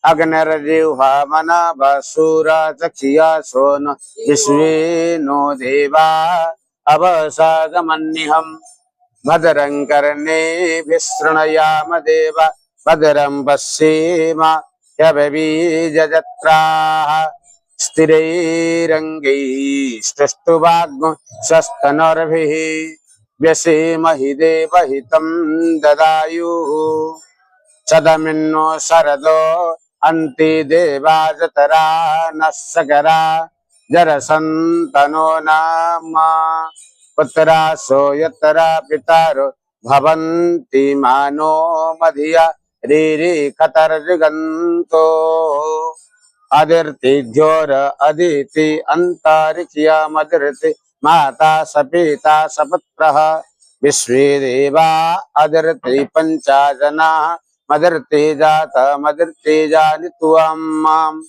अग्निर्जिह्वा मनाभसूरा चक्षिया सोन विश्वे नो देवा अवसागमन्निहम् भद्रं कर्णेभिः शृणुयाम देवा भद्रं पश्येम यभीजजत्राः स्थिरैरङ्गैस्तुष्टुवाग् स्वस्तनर्भिः व्यसेमहि देवहितं ददायुः सदमिन्नो शरदो अन्ति देवाजतरा नः सकरा जरसन्तनो नाम पुत्रासो यतरा पितारो भवन्ति मानो मधिया रीरि कतर्जगन्तो अदिर्तिध्योर अदिति अंतरिक्षया मदिर्ति माता सपिता सपुत्रः विश्वे देवा अदिर्ति पंचा जना मदिर्ति जात मदिर्ति जानि त्वम्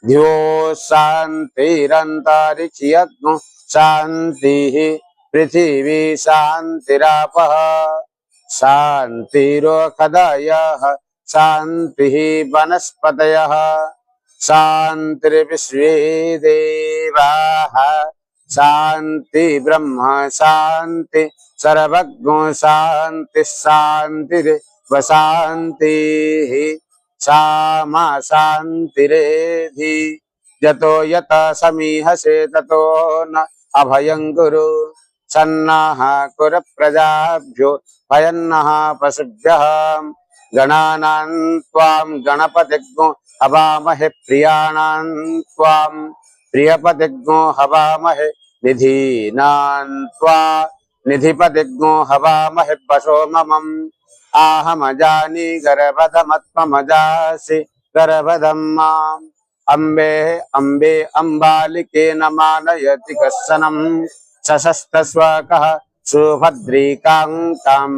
ध्यो शान्तिरन्तरिक्षयज्ञो शान्तिः पृथिवी शान्तिरापः शान्तिरोषधयः शान्तिः वनस्पतयः शान्तिर्विश्वे देवाः शान्ति ब्रह्म शान्ति सर्वज्ञो शान्ति शान्तिर्वशान्तिः सामा शान्तिरेधि यतो यत समीहसे ततो न अभयं कुरु सन्नः कुरु प्रजाभ्यो भयन्नः पशुभ्यः गणानां त्वां गणपतिज्ञो हवामहे प्रियाणां त्वां प्रियपतिज्ञो हवामहे निधीनां त्वा निधिपतिज्ञो हवामहे पशो ममम् आहमजानि गर्भधमत्मजासि गर्भधं माम् अम्बे अम्बे अम्बालिके न मानयति कश्चनं सशस्तस्वकः सुभद्रीकां कां